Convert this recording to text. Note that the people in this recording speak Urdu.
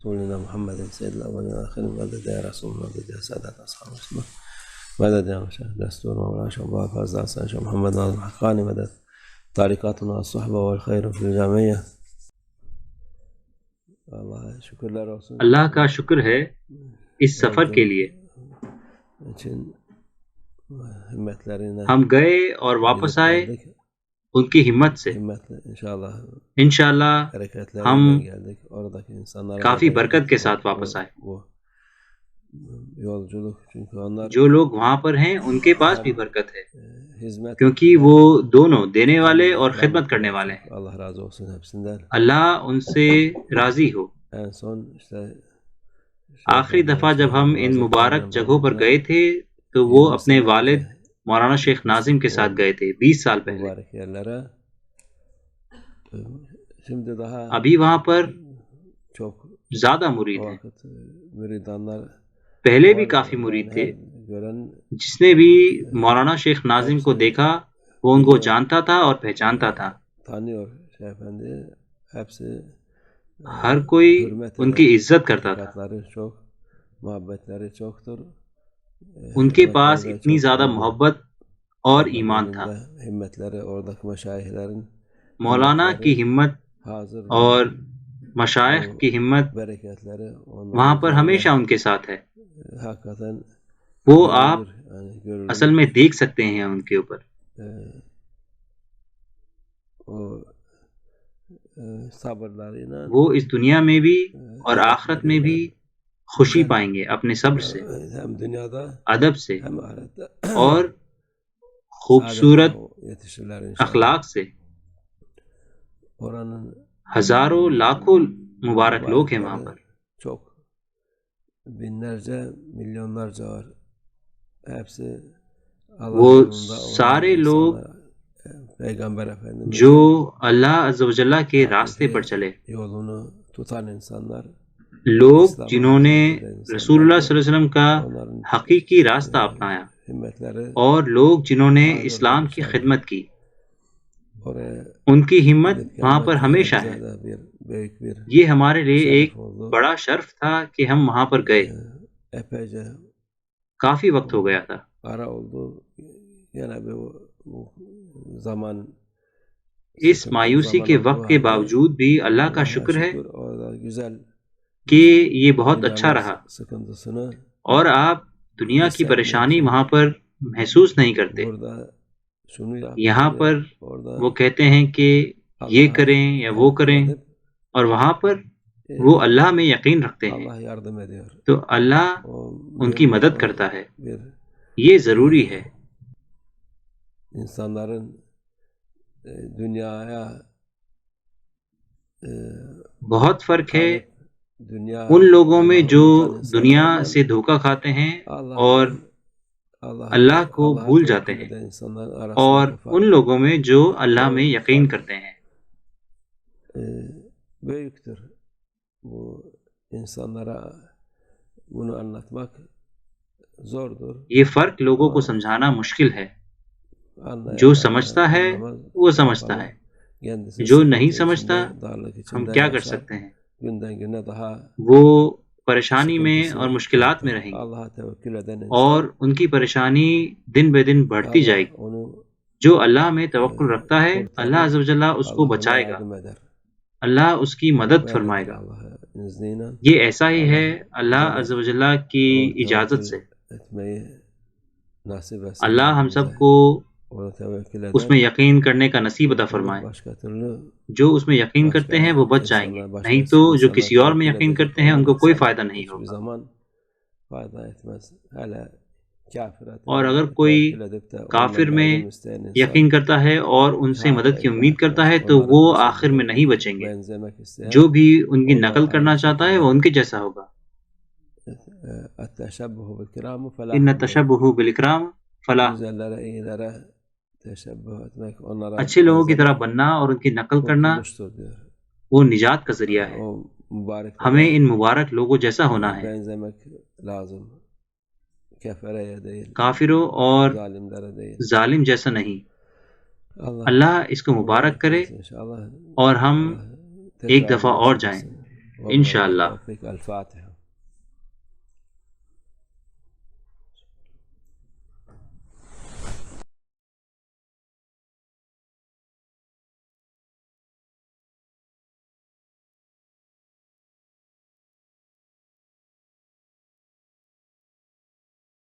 رسولنا محمد سيد الأولين والآخرين مدد يا رسول مدد يا سادة أصحاب الرسول مدد يا مشاهد دستور مولانا شيخ أبو حفاظ حسن شيخ محمد ناظم الحقاني مدد طريقاتنا الصحبة والخير في الجامعية. اللہ شکر رسول اللہ کا شکر ہے اس سفر کے لیے. ہم گئے اور واپس آئے ان کی ہمت سے. انشاءاللہ ہم کافی برکت کے ساتھ واپس آئے. جو لوگ وہاں پر ہیں ان کے پاس بھی برکت ہے کیونکہ وہ دونوں دینے والے اور خدمت کرنے والے ہیں. اللہ ان سے راضی ہو. آخری دفعہ جب ہم ان مبارک جگہوں پر گئے تھے تو وہ اپنے والد مولانا شیخ ناظم کے ساتھ گئے تھے 20 سال پہلے. ابھی وہاں پر زیادہ مرید ہیں. پہلے بھی کافی مرید تھے. جس نے بھی مولانا شیخ ناظم کو دیکھا وہ ان کو جانتا تھا اور پہچانتا تھا. ہر کوئی ان کی عزت کرتا تھا. ان کے پاس اتنی زیادہ محبت اور ایمان تھا. مولانا کی ہمت اور مشائخ کی ہمت وہاں پر ہمیشہ ان کے ساتھ ہے. وہ آپ اصل میں دیکھ سکتے ہیں ان کے اوپر. وہ اس دنیا میں بھی اور آخرت میں بھی خوشی پائیں گے اپنے صبر سے، ادب سے اور خوبصورت اخلاق سے. ہزاروں لاکھوں مبارک لوگ ہیں وہاں پر. وہ سارے لوگ جو اللہ عز و جل کے راستے پر چلے، لوگ جنہوں نے رسول اللہ صلی اللہ علیہ وسلم کا حقیقی راستہ اپنایا، اور لوگ جنہوں نے اسلام کی خدمت کی، ان کی ہمت وہاں پر ہمیشہ ہے. یہ ہمارے لیے ایک بڑا شرف تھا کہ ہم وہاں پر گئے. کافی وقت ہو گیا تھا. اس مایوسی کے وقت کے باوجود بھی اللہ کا شکر ہے کہ یہ بہت اچھا رہا اور آپ دنیا کی پریشانی وہاں پر محسوس نہیں کرتے. یہاں پر وہ کہتے ہیں کہ یہ کریں یا وہ کریں، اور وہاں پر وہ اللہ میں یقین رکھتے ہیں تو اللہ ان کی مدد کرتا ہے. یہ ضروری ہے. بہت فرق ہے ان لوگوں میں جو دنیا سے دھوکہ کھاتے ہیں اور اللہ کو بھول جاتے ہیں، اور ان لوگوں میں جو اللہ میں یقین کرتے ہیں. یہ فرق لوگوں کو سمجھانا مشکل ہے. جو سمجھتا ہے وہ سمجھتا ہے، جو نہیں سمجھتا ہم کیا کر سکتے ہیں. وہ پریشانی میں اور مشکلات میں رہیں گے اور ان کی پریشانی دن بہ دن بڑھتی جائے گی. جو اللہ میں توکل رکھتا ہے اللہ عز و جل اس کو بچائے گا، اللہ اس کی مدد فرمائے گا. یہ ایسا ہی ہے اللہ عز و جل کی اجازت سے. اللہ ہم سب کو اس میں یقین کرنے کا نصیب عطا فرمائے. جو اس میں یقین کرتے ہیں وہ بچ جائیں گے، نہیں تو جو کسی اور میں یقین کرتے ہیں ان کو کوئی فائدہ نہیں ہوگا. اور اگر کوئی کافر میں یقین کرتا ہے اور ان سے مدد کی امید کرتا ہے تو وہ آخر میں نہیں بچیں گے. جو بھی ان کی نقل کرنا چاہتا ہے وہ ان کے جیسا ہوگا. ان التشبہ بالاکرام فلاح. اچھے لوگوں کی طرح بننا اور ان کی نقل کرنا وہ نجات کا ذریعہ ہے. ہمیں ان مبارک لوگوں جیسا ہونا ہے، کافروں اور ظالم جیسا نہیں. اللہ اس کو مبارک کرے اور ہم ایک دفعہ اور جائیں. انشاءاللہ. الفاتحة.